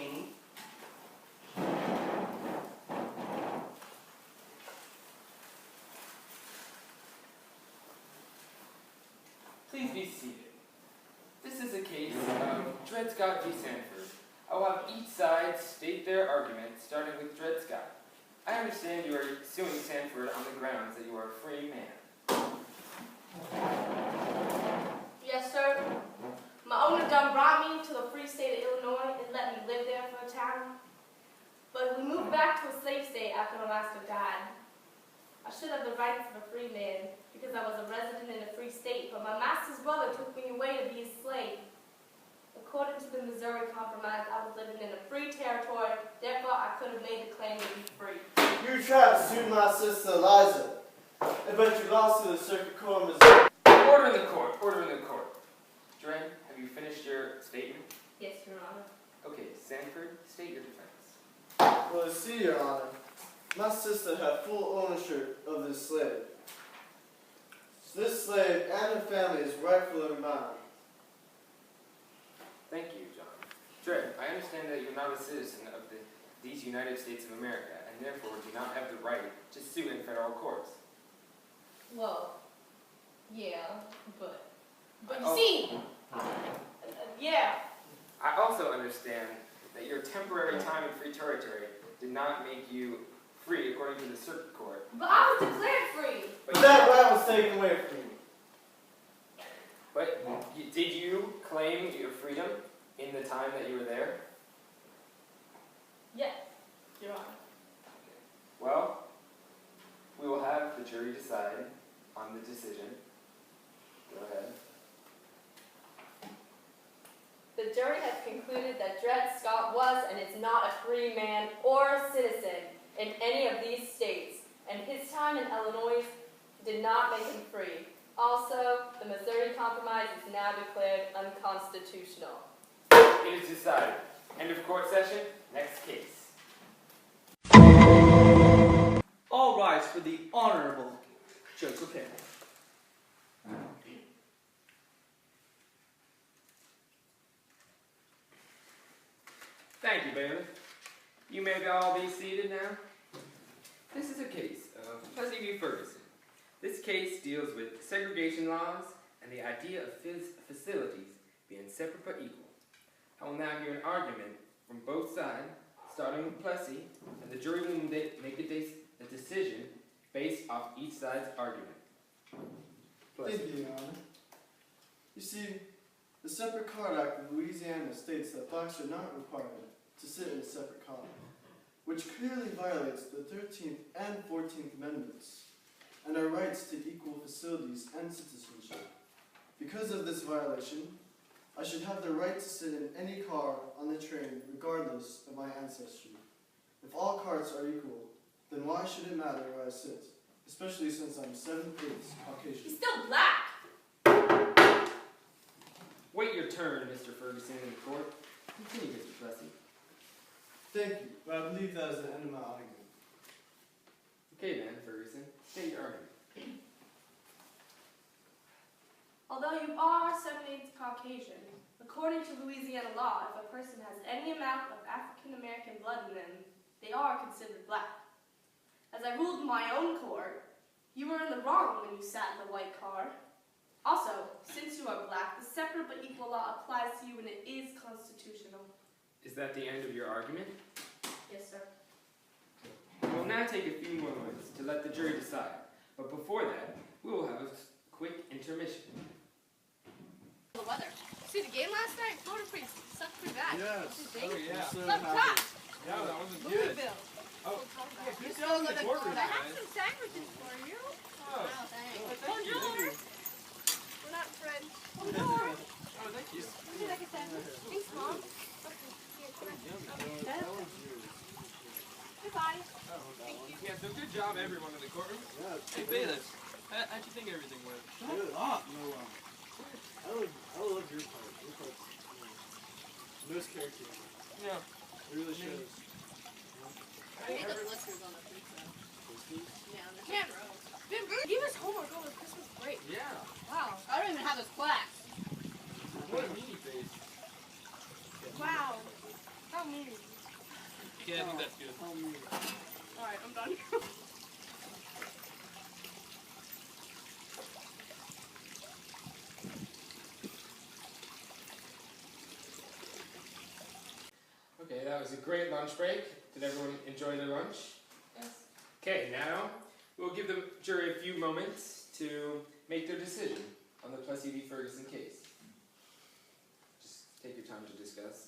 King. Please be seated. This is a case of Dred Scott v. Sanford. I will have each side state their argument, starting with Dred Scott. I understand you are suing Sanford on the grounds that you are a free man. Yes, sir. My owner done brought me to the free state of Illinois and let me live there for a time. But we moved back to a slave state after my master died. I should have the rights of a free man because I was a resident in a free state, but my master's brother took me away to be a slave. According to the Missouri Compromise, I was living in a free territory, therefore I could have made the claim to be free. You tried to sue my sister Allyssa, but you lost to the circuit court of Missouri. Order in the court. Order in the court. Dren, have you finished your statement? Yes, Your Honor. Okay, Sanford, state your defense. Well, you see, Your Honor, my sister had full ownership of this slave. This slave and her family is rightfully mine. Thank you, John. Dred, I understand that you're not a citizen of these United States of America, and therefore do not have the right to sue in federal courts. Well, yeah, but you see, yeah. I also understand that your temporary time in free territory did not make you free according to the circuit court. But I was declared free. But that right was taken away from you. But did you claim your freedom in the time that you were there? Yes, Your Honor. Well, we will have the jury decide on the decision. Go ahead. The jury has concluded that Dred Scott was and is not a free man or citizen in any of these states, and his time in Illinois did not make him free. Also, the Missouri Compromise is now declared unconstitutional. It is decided. End of court session. Next case. All rise for the Honorable Joseph Hill. Thank you, bailiff. You may all be seated now. This is a case of Plessy v. Ferguson. This case deals with segregation laws and the idea of facilities being separate but equal. I will now hear an argument from both sides, starting with Plessy, and the jury will make a decision based off each side's argument. Plessy. Thank you, Your Honor. You see, the Separate Card Act of Louisiana states that blacks are not required to sit in a separate car, which clearly violates the 13th and 14th Amendments and our rights to equal facilities and citizenship. Because of this violation, I should have the right to sit in any car on the train regardless of my ancestry. If all cars are equal, then why should it matter where I sit, especially since I'm 7/8 Caucasian? He's still black. Wait your turn, Mr. Ferguson, in the court. Continue, Mr. Plessy. Thank you, but I believe that is the end of my argument. Okay then, Ferguson, state your argument. Although you are 7/8 Caucasian, according to Louisiana law, if a person has any amount of African American blood in them, they are considered black. As I ruled in my own court, you were in the wrong when you sat in the white car. Also, since you are black, the separate but equal law applies to you and it is constitutional. Is that the end of your argument? Yes, sir. We'll now take a few more moments to let the jury decide. But before that, we will have a quick intermission. The weather. See the game last night? Florida sucked pretty bad. Yes. Oh, yeah. So top. Yeah, that wasn't good. Louisville. Oh, Yeah, good job in the courtroom, I have guys. some sandwiches for you. Oh, Wow, thanks. oh, thank you. Bonjour. Thank you. We're not friends. Bonjour. Oh, thank you. Would you like a sandwich? Thanks, Mom. Okay, here, come on. Goodbye. Yeah, so good job, everyone in the courtroom. Yeah, Hey, bailiff, how'd you think everything went? shut up. No, I love your part. Your part's most character. Yeah. It really shows. I made the blisters on the pizza. Yeah, on the camera. Give us homework over Christmas break. Yeah. Wow, I don't even have this class. What a meanie face. Wow. How mean. Yeah, I think that's good. Alright, I'm done. Okay, that was a great lunch break. Did everyone enjoy their lunch? Yes. Okay, now we'll give the jury a few moments to make their decision on the Plessy v. Ferguson case. Just take your time to discuss.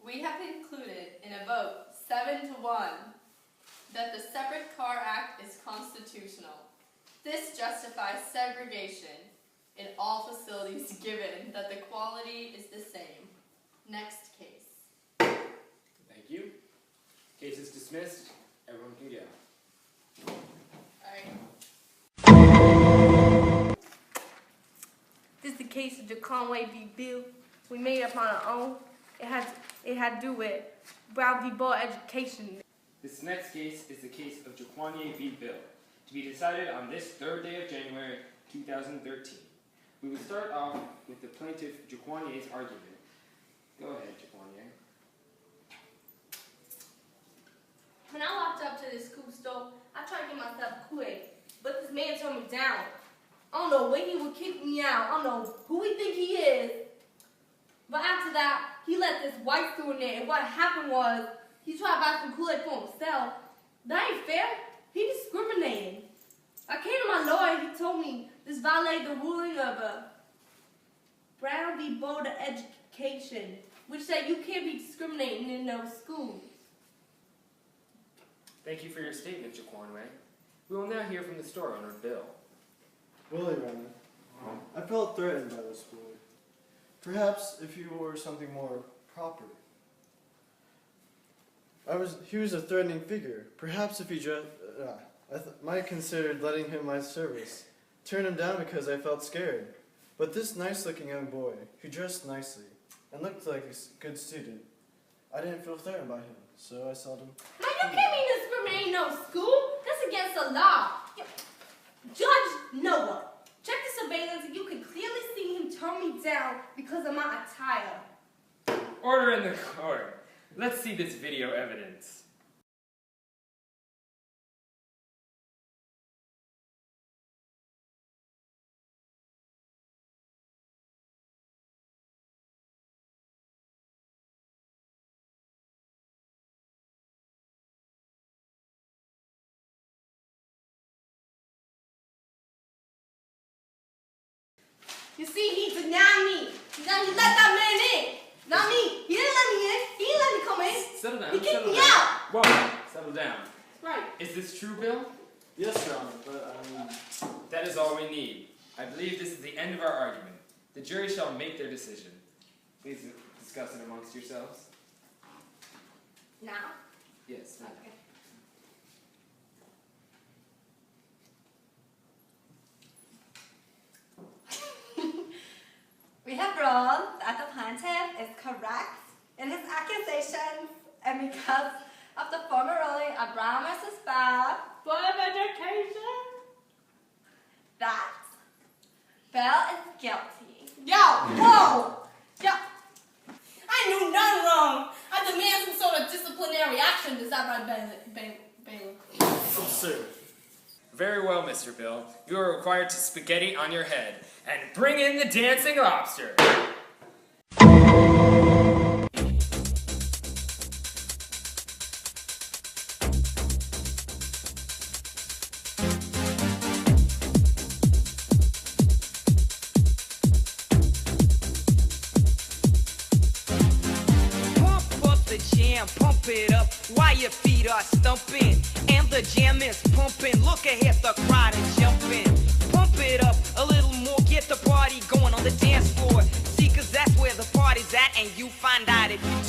We have concluded in a vote 7-1 that the Separate Car Act is constitutional. This justifies segregation in all facilities given that the quality is the same. Next case. Thank you. Case is dismissed. Everyone can get out. Alright. This is the case of Conway v. Bill. We made it up on our own. It had to do with Brown v. Board education. This next case is the case of Jaquanier v. Bill, to be decided on this 3rd day of January 2013. We will start off with the plaintiff Jaquanier's argument. Go ahead, Jaquanier. When I walked up to this school store, I tried to get myself quick, but this man turned me down. I don't know when he would kick me out. I don't know who he think he is. But after that, he let this white student in, and what happened was, he tried to buy some Kool-Aid for himself. That ain't fair. He discriminated. I came to my lawyer, he told me this violated the ruling of Brown v. Board of Education, which said you can't be discriminating in those schools. Thank you for your statement, Jaquanier. We will now hear from the store owner, Bill. Willie Renner, I felt threatened by this boy. Perhaps if he were something more proper. He was a threatening figure. Perhaps if he just, might considered letting him my service. Turned him down because I felt scared. But this nice-looking young boy, who dressed nicely and looked like a good student, I didn't feel threatened by him, so I seldom. Now you can't be discriminating in no school. That's against the law. Judge Noah, check the surveillance and you can clearly see him turn me down because of my attire. Order in the court. Let's see this video evidence. You see, he denied me. He let that man in. Not me. He didn't let me in. He didn't let me come in. Settle down. He kicked settle me down. out. Whoa, settle down. Right. Is this true, Bill? Yes, Your Honor, but That is all we need. I believe this is the end of our argument. The jury shall make their decision. Please discuss it amongst yourselves. Now? Yes. Okay. We have ruled that the plaintiff is correct in his accusations, and because of the former ruling of Brown vs. Board of Education, that Bill is guilty. Yo! Whoa! Yo! I knew nothing wrong. I demand some sort of disciplinary action. Is that right, bailiff? absurd. Very well, Mr. Bill. You are required to spaghetti on your head. And bring in the dancing lobster. Pump up the jam, pump it up while your feet are stumping. And the jam is pumping. Look ahead, the crowd is jumping. Pump it up a little more, get the party going on the dance floor. See, cause that's where the party's at, and you find out if you